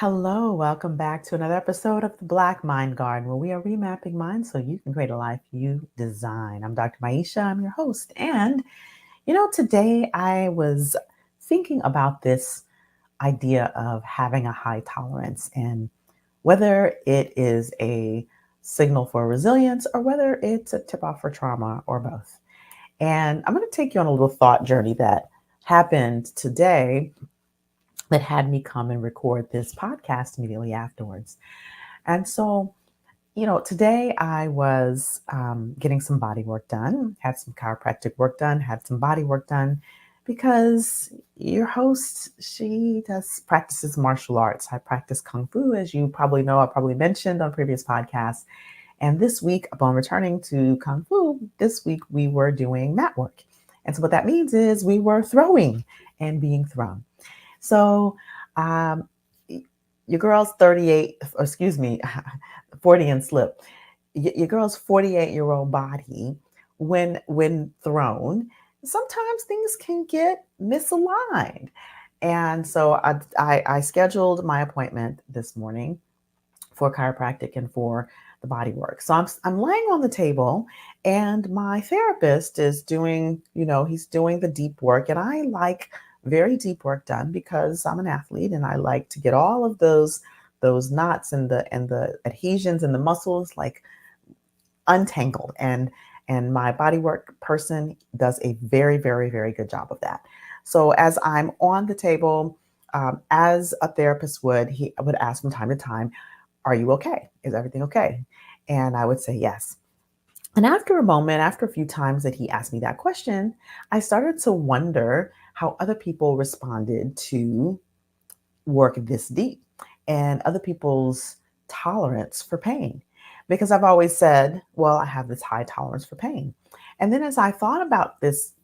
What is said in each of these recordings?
Hello, welcome back to another episode of the Black Mind Garden, where we are remapping minds so you can create a life you design. I'm Dr. Maisha, I'm your host. And, today I was thinking about this idea of having a high tolerance and whether it is a signal for resilience or whether it's a tip off for trauma or both. And I'm going to take you on a little thought journey that happened today that had me come and record this podcast immediately afterwards. And so, today I was getting some body work done, had some chiropractic work done, had some body work done because your host, she does practices martial arts. I practice Kung Fu, as you probably know, I probably mentioned on previous podcasts. And this week, upon returning to Kung Fu, this week we were doing mat work. And so what that means is we were throwing and being thrown. So, um, your girl's 38, or excuse me, 40 and slip. Your girl's 48-year-old body, when thrown, sometimes things can get misaligned. And so I scheduled my appointment this morning for chiropractic and for the body work. So I'm laying on the table and my therapist is doing, he's doing the deep work, and I like very deep work done because I'm an athlete and I like to get all of those knots and the adhesions and the muscles like untangled, and my body work person does a very, very, very good job of that. So as I'm on the table, as a therapist would, he would ask from time to time, "Are you okay? Is everything okay?" And I would say yes. And after a moment, after a few times that he asked me that question, I started to wonder how other people responded to work this deep and other people's tolerance for pain. Because I've always said, well, I have this high tolerance for pain. And then as I thought about this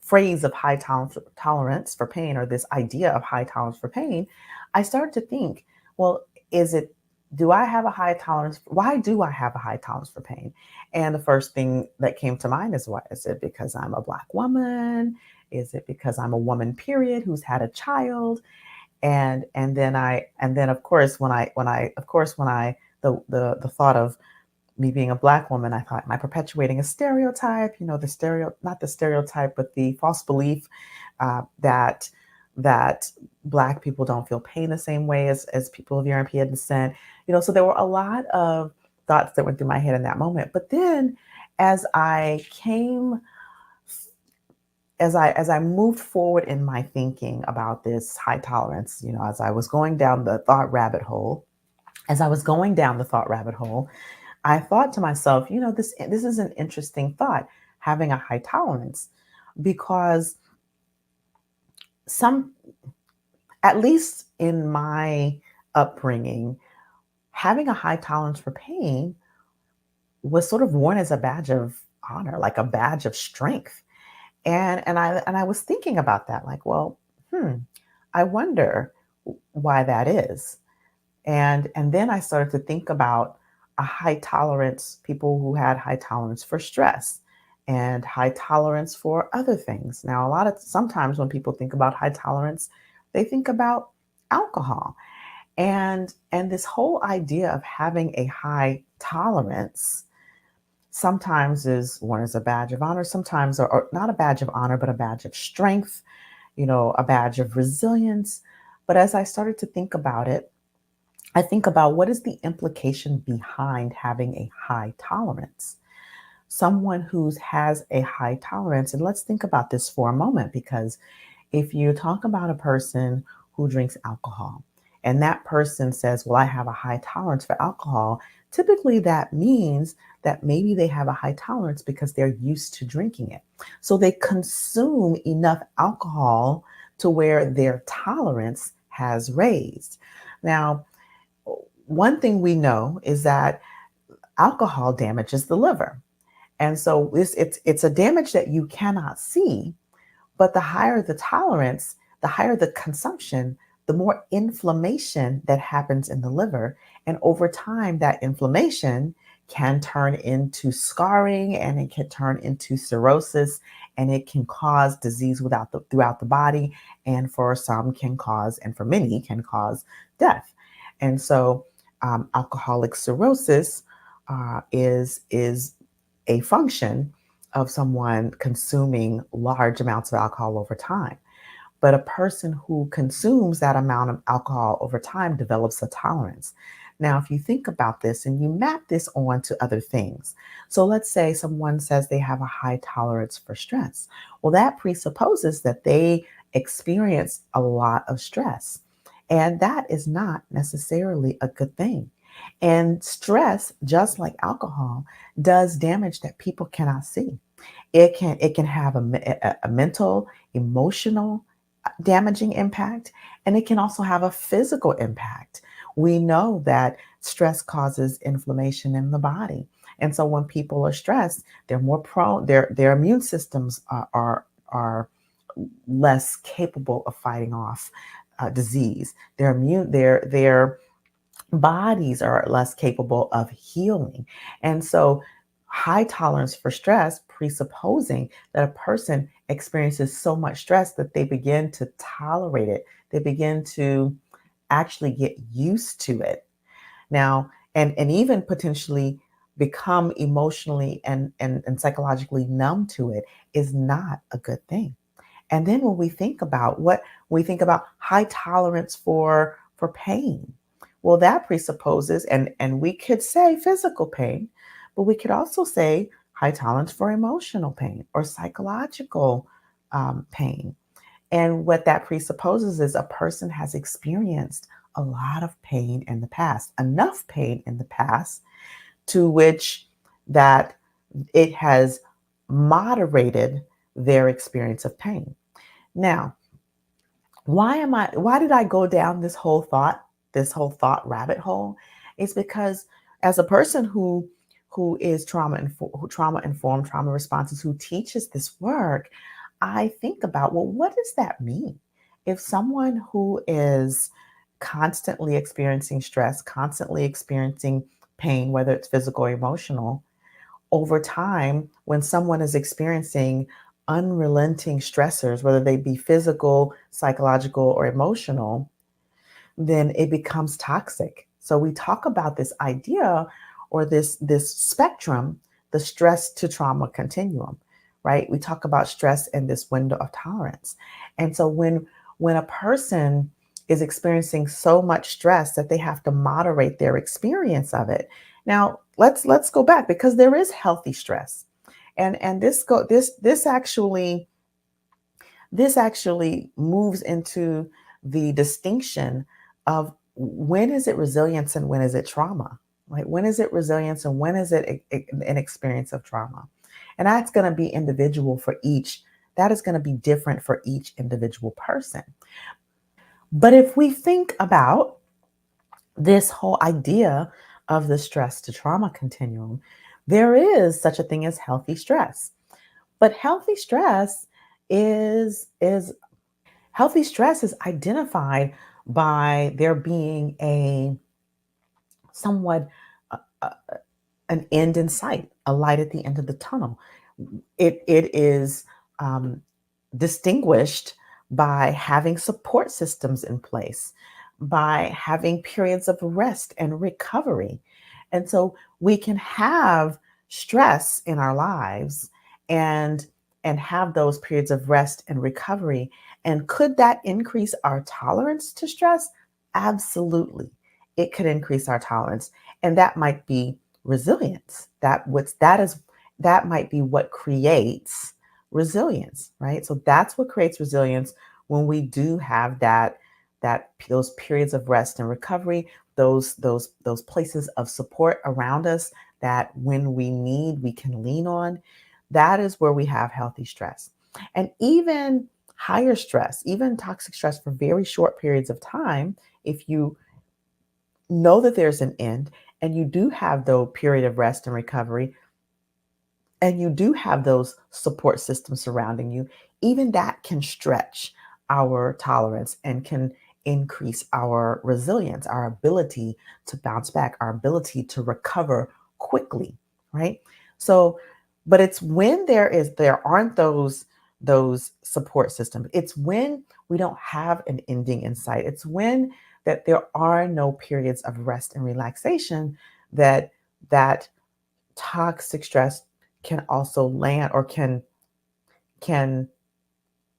phrase of high tolerance for pain, or this idea of high tolerance for pain, I started to think, well, is it, do I have a high tolerance? Why do I have a high tolerance for pain? And the first thing that came to mind is, what is it? Because I'm a Black woman? Is it because I'm a woman, period, who's had a child? And then of course when I the thought of me being a Black woman, I thought, am I perpetuating a stereotype? Not the stereotype, but the false belief that Black people don't feel pain the same way as people of European descent. So there were a lot of thoughts that went through my head in that moment. But then as I came as I moved forward in my thinking about this high tolerance, as I was going down the thought rabbit hole, I thought to myself, this is an interesting thought, having a high tolerance, because at least in my upbringing, having a high tolerance for pain was sort of worn as a badge of honor, like a badge of strength. And I was thinking about that, like, well, I wonder why that is. And then I started to think about a high tolerance, people who had high tolerance for stress and high tolerance for other things. Now, sometimes when people think about high tolerance, they think about alcohol. And this whole idea of having a high tolerance sometimes is worn as a badge of honor, sometimes, or not a badge of honor, but a badge of strength, a badge of resilience. But as I started to think about it, I think about, what is the implication behind having a high tolerance? Someone who has a high tolerance, and let's think about this for a moment, because if you talk about a person who drinks alcohol and that person says, well, I have a high tolerance for alcohol, typically that means that maybe they have a high tolerance because they're used to drinking it. So they consume enough alcohol to where their tolerance has raised. Now, one thing we know is that alcohol damages the liver. And so it's a damage that you cannot see, but the higher the tolerance, the higher the consumption, the more inflammation that happens in the liver. And over time, that inflammation can turn into scarring, and it can turn into cirrhosis, and it can cause disease throughout the body, and for some can cause, and for many can cause death. And so alcoholic cirrhosis is a function of someone consuming large amounts of alcohol over time. But a person who consumes that amount of alcohol over time develops a tolerance. Now, if you think about this and you map this on to other things, so let's say someone says they have a high tolerance for stress. Well, that presupposes that they experience a lot of stress. And that is not necessarily a good thing. And stress, just like alcohol, does damage that people cannot see. It can have a mental, emotional damaging impact, and it can also have a physical impact. We know that stress causes inflammation in the body. And so when people are stressed, they're more prone, their immune systems are less capable of fighting off disease. Their bodies are less capable of healing. And so, high tolerance for stress, presupposing that a person experiences so much stress that they begin to tolerate it, they begin to actually get used to it. Now, and even potentially become emotionally and psychologically numb to it is not a good thing. And then when we think about high tolerance for pain, well, that presupposes, and we could say physical pain, but we could also say high tolerance for emotional pain or psychological pain. And what that presupposes is a person has experienced a lot of pain in the past, enough pain in the past to which that it has moderated their experience of pain. Now, why did I go down this whole thought rabbit hole? It's because as a person who is trauma informed, trauma responses, who teaches this work, I think about, well, what does that mean? If someone who is constantly experiencing stress, constantly experiencing pain, whether it's physical or emotional, over time, when someone is experiencing unrelenting stressors, whether they be physical, psychological, or emotional, then it becomes toxic. So we talk about this idea or this spectrum, the stress to trauma continuum, right? We talk about stress in this window of tolerance. And so when a person is experiencing so much stress that they have to moderate their experience of it. Now, let's go back because there is healthy stress. And this actually moves into the distinction of when is it resilience and when is it trauma, right? When is it resilience and when is it an experience of trauma? And that's going to be individual for each. That is going to be different for each individual person. But if we think about this whole idea of the stress to trauma continuum, there is such a thing as healthy stress. But healthy stress is identified by there being a somewhat uh, uh, an end in sight, a light at the end of the tunnel. It is um, distinguished by having support systems in place, by having periods of rest and recovery. And so we can have stress in our lives and have those periods of rest and recovery. And could that increase our tolerance to stress? Absolutely. It could increase our tolerance. And that might be resilience. That might be what creates resilience, right? So that's what creates resilience when we do have those periods of rest and recovery, those places of support around us that when we need we can lean on. That is where we have healthy stress. And even higher stress, even toxic stress for very short periods of time, if you know that there's an end and you do have the period of rest and recovery and you do have those support systems surrounding you, even that can stretch our tolerance and can increase our resilience, our ability to bounce back, our ability to recover quickly, right? So, but it's when there aren't those support systems. It's when we don't have an ending in sight. It's when that there are no periods of rest and relaxation that that toxic stress can also land or can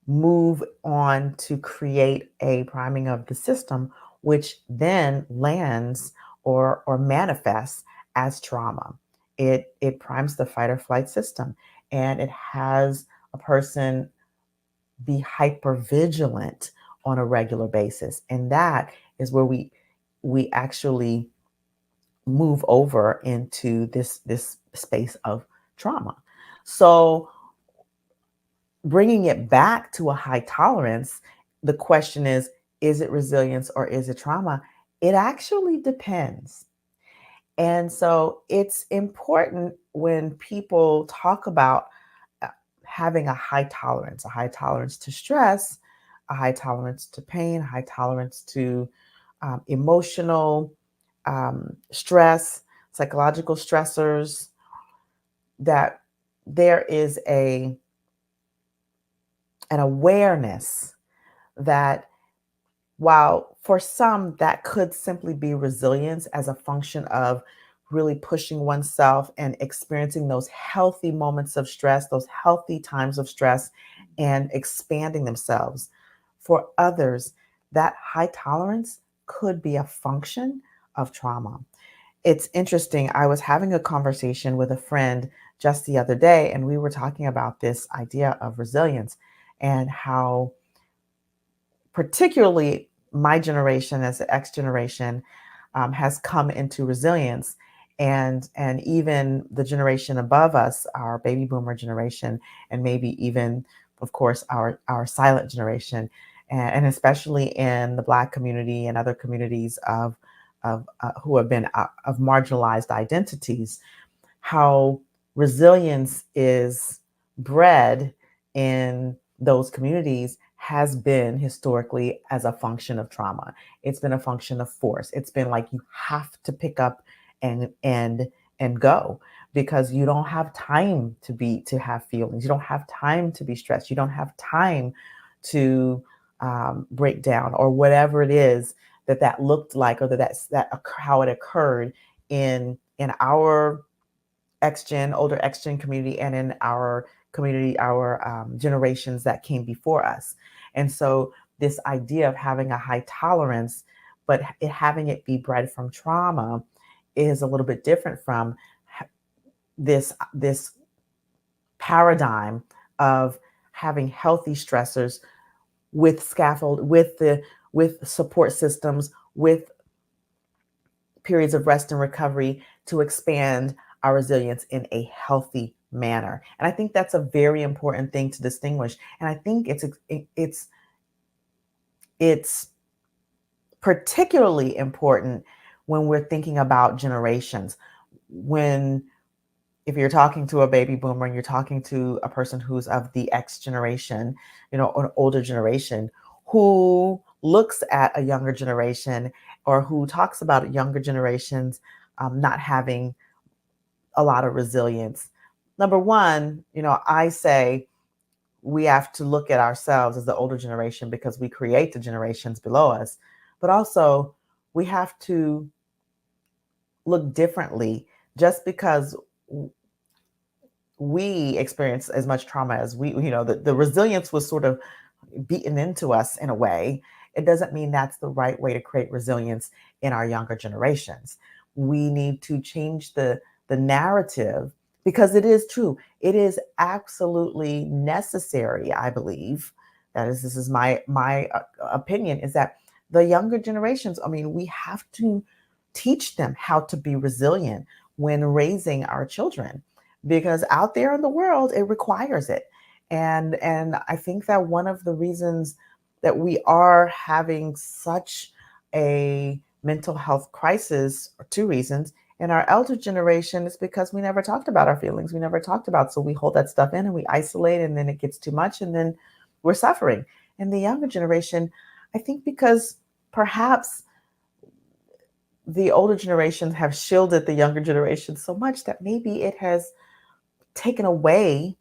move on to create a priming of the system, which then lands or manifests as trauma. It primes the fight or flight system, and it has a person be hyper vigilant on a regular basis, and that is where we actually move over into this space of trauma. So bringing it back to a high tolerance, the question is it resilience or is it trauma? It actually depends. And so it's important when people talk about uh, having a high tolerance to stress, a high tolerance to pain, a high tolerance to emotional stress, psychological stressors, that there is an awareness that while for some that could simply be resilience as a function of really pushing oneself and experiencing those healthy moments of stress, those healthy times of stress, and expanding themselves. For others, that high tolerance could be a function of trauma. It's interesting. I was having a conversation with a friend just the other day, and we were talking about this idea of resilience and how particularly my generation as the X generation has come into resilience, and even the generation above us, our baby boomer generation, and maybe even, of course, our silent generation, and especially in the Black community and other communities of who have been of marginalized identities, how resilience is bred in those communities has been historically as a function of trauma. It's been a function of force. It's been like you have to pick up and go because you don't have time to have feelings. You don't have time to be stressed. You don't have time to break down or whatever it is that looked like or how it occurred in our older X Gen community, and in our community, our generations that came before us. And so, this idea of having a high tolerance, but having it be bred from trauma, is a little bit different from this paradigm of having healthy stressors with scaffold, with support systems, with periods of rest and recovery to expand our resilience in a healthy manner. And I think that's a very important thing to distinguish. And I think it's particularly important when we're thinking about generations. When if you're talking to a baby boomer and you're talking to a person who's of the X generation, an older generation, who looks at a younger generation or who talks about younger generations not having a lot of resilience. Number one, I say we have to look at ourselves as the older generation because we create the generations below us, but also we have to look differently just because we experience as much trauma as the resilience was sort of beaten into us in a way. It doesn't mean that's the right way to create resilience in our younger generations. We need to change the narrative because it is true. It is absolutely necessary, I believe. This is my opinion, is that the younger generations, I mean, we have to teach them how to be resilient when raising our children, because out there in the world it requires it. And I think that one of the reasons that we are having such a mental health crisis, or two reasons, in our elder generation is because we never talked about our feelings. We never talked about, so we hold that stuff in and we isolate, and then it gets too much, and then we're suffering. And the younger generation, I think because perhaps the older generations have shielded the younger generation so much that maybe it has taken away,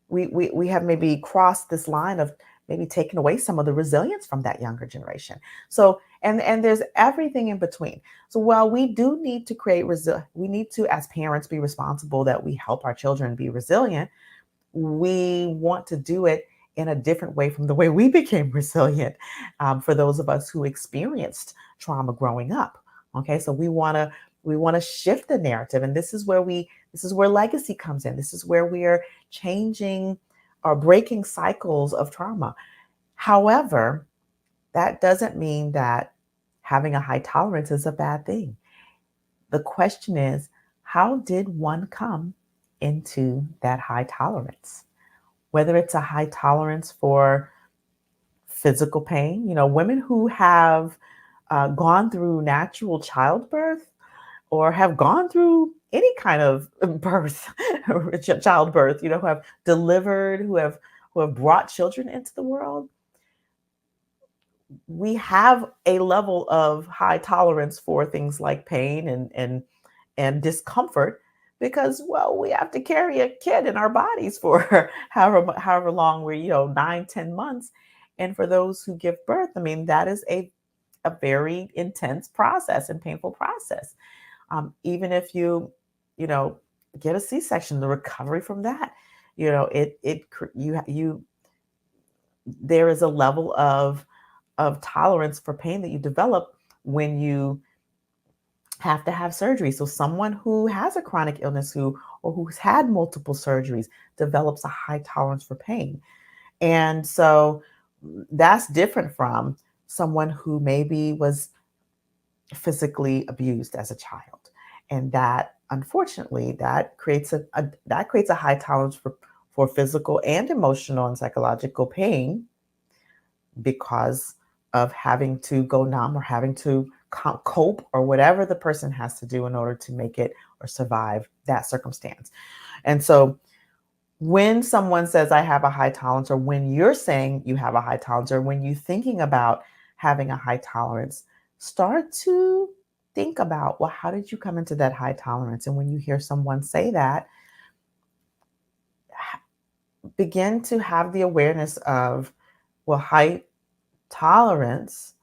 we have maybe crossed this line of maybe taking away some of the resilience from that younger generation. So and there's everything in between. So while we do need to we need to, as parents, be responsible that we help our children be resilient. We want to do it in a different way from the way we became resilient, for those of us who experienced trauma growing up. Okay, so we want to shift the narrative, and this is where legacy comes in. This is where we are changing or breaking cycles of trauma. However, that doesn't mean that having a high tolerance is a bad thing. The question is, how did one come into that high tolerance? Whether it's a high tolerance for physical pain, women who have gone through natural childbirth or have gone through any kind of birth, childbirth, who have delivered, who have brought children into the world. We have a level of high tolerance for things like pain and discomfort because, well, we have to carry a kid in our bodies for however long we're, 9, 10 months. And for those who give birth, I mean, that is a very intense process and painful process. Even if you know get a C-section, the recovery from that, you there is a level of tolerance for pain that you develop when you have to have surgery. So someone who has a chronic illness or who's had multiple surgeries develops a high tolerance for pain. And so that's different from someone who maybe was physically abused as a child. And that, unfortunately, that creates a high tolerance for physical and emotional and psychological pain because of having to go numb or having to cope or whatever the person has to do in order to make it or survive that circumstance. And so when someone says, I have a high tolerance, or when you're saying you have a high tolerance, or when you're thinking about having a high tolerance, start to think about, well, how did you come into that high tolerance? And when you hear someone say that, begin to have the awareness of, well, high tolerance,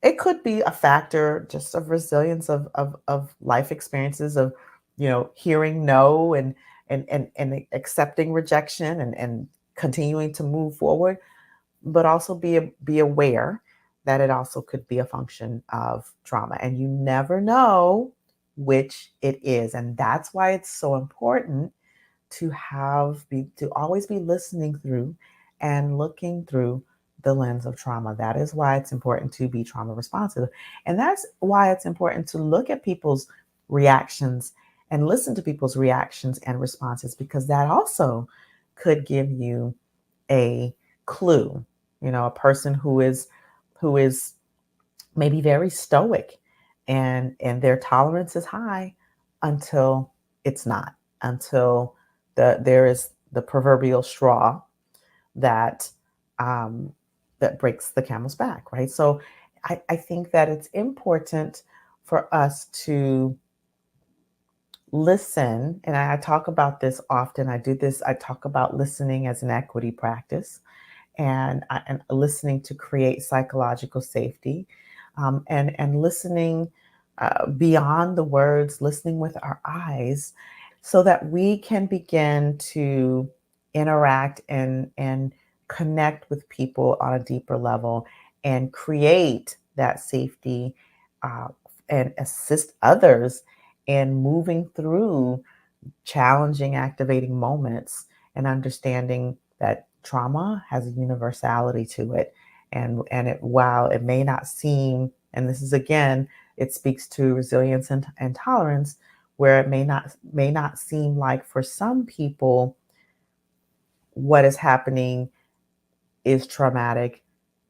it could be a factor just of resilience of life experiences of, hearing no and accepting rejection and continuing to move forward, but also be aware that it also could be a function of trauma. And you never know which it is. And that's why it's so important to always be listening through and looking through the lens of trauma. That is why it's important to be trauma responsive. And that's why it's important to look at people's reactions and listen to people's reactions and responses, because that also could give you a clue. A person who is maybe very stoic and their tolerance is high until it's not, until there is the proverbial straw that um, that breaks the camel's back, right? So I think that it's important for us to listen, and I talk about this often. I talk about listening as an equity practice, and listening to create psychological safety, and listening beyond the words, listening with our eyes, so that we can begin to interact and connect with people on a deeper level and create that safety, uh, and assist others in moving through challenging, activating moments, and understanding that trauma has a universality to it. While it may not seem, and this is again, it speaks to resilience and tolerance, where it may not seem like for some people what is happening is traumatic.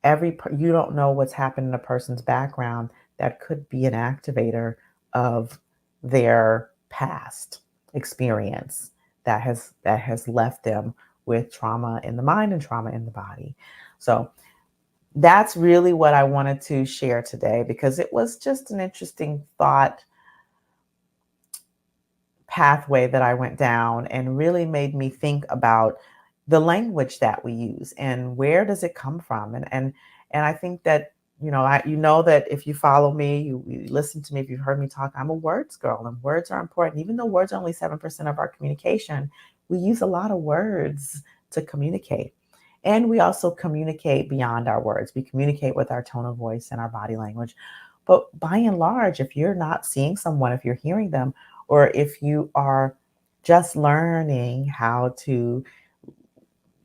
You don't know what's happened in a person's background that could be an activator of their past experience that has left them with trauma in the mind and trauma in the body. So that's really what I wanted to share today, because it was just an interesting thought pathway that I went down, and really made me think about the language that we use and where does it come from. And I think that, you know that if you follow me, you listen to me, if you've heard me talk, I'm a words girl, and words are important. Even though words are only 7% of our communication, we use a lot of words to communicate. And we also communicate beyond our words. We communicate with our tone of voice and our body language. But by and large, if you're not seeing someone, if you're hearing them, or if you are just learning how to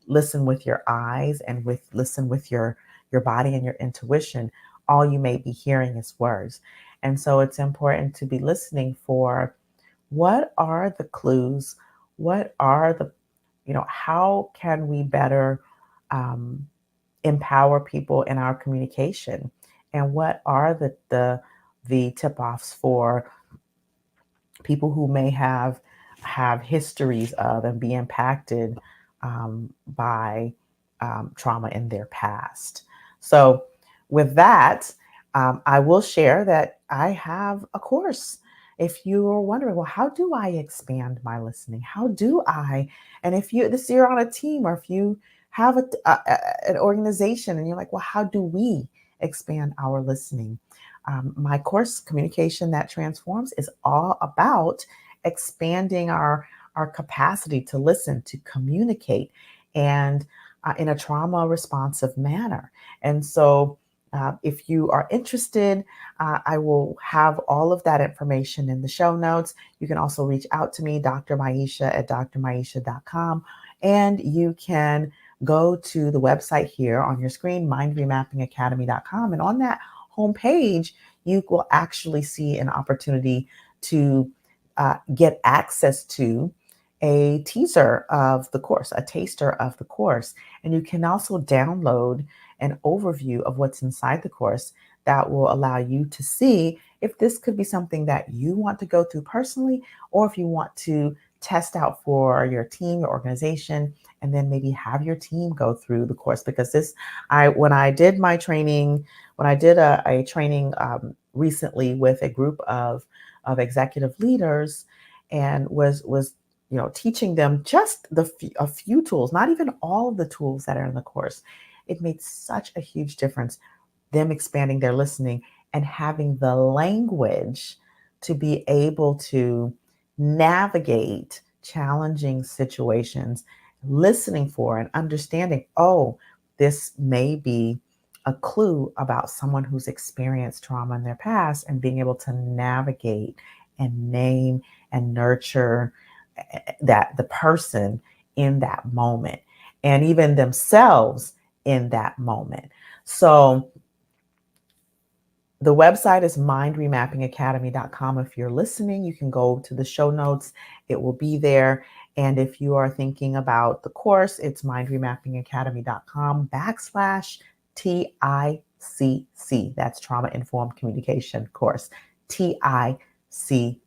listen with your eyes and listen with your body and your intuition, all you may be hearing is words. And so it's important to be listening for what are the clues, what are the, how can we better um, empower people in our communication, and what are the tip offs for people who may have histories of and be impacted by trauma in their past. So, with that, I will share that I have a course. If you are wondering, well, how do I expand my listening? How do I? And if you're on a team, or if you have an organization, and you're like, well, how do we expand our listening? My course, Communication That Transforms, is all about expanding our capacity to listen, to communicate, and in a trauma responsive manner. And so, if you are interested, I will have all of that information in the show notes. You can also reach out to me, Dr. Maisha at drmaisha.com, and you can go to the website here on your screen, mindremappingacademy.com, and on that homepage, you will actually see an opportunity to get access to a teaser of the course, a taster of the course. And you can also download an overview of what's inside the course that will allow you to see if this could be something that you want to go through personally, or if you want to test out for your team, your organization, and then maybe have your team go through the course. Because when I did my training, when I did a training recently with a group of executive leaders, and was teaching them just a few tools, not even all of the tools that are in the course, it made such a huge difference, them expanding their listening and having the language to be able to navigate challenging situations, listening for and understanding, oh, this may be a clue about someone who's experienced trauma in their past, and being able to navigate and name and nurture that the person in that moment, and even themselves in that moment. So the website is mindremappingacademy.com. If you're listening, you can go to the show notes. It will be there. And if you are thinking about the course, it's mindremappingacademy.com/TICC. That's Trauma Informed Communication Course, TICC.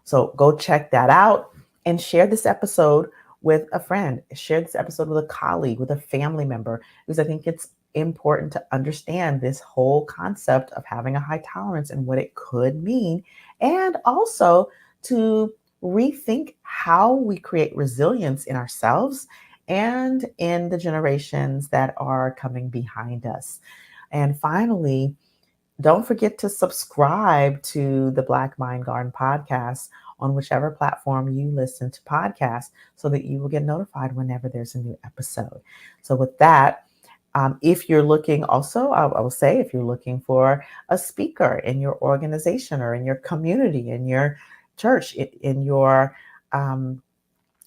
So go check that out, and share this episode with a friend. Share this episode with a colleague, with a family member, because I think it's important to understand this whole concept of having a high tolerance and what it could mean, and also to rethink how we create resilience in ourselves and in the generations that are coming behind us. And finally, don't forget to subscribe to the Black Mind Garden podcast on whichever platform you listen to podcasts, so that you will get notified whenever there's a new episode. So with that, if you're looking also, I will say, if you're looking for a speaker in your organization, or in your community, in your church, um,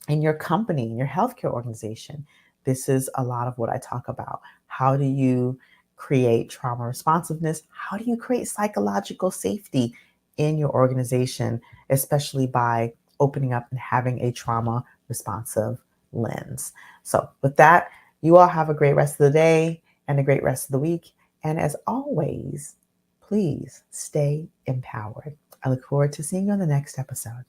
in your company, in your healthcare organization, this is a lot of what I talk about. How do you create trauma responsiveness? How do you create psychological safety in your organization, especially by opening up and having a trauma responsive lens? So with that, you all have a great rest of the day and a great rest of the week. And as always, please stay empowered. I look forward to seeing you on the next episode.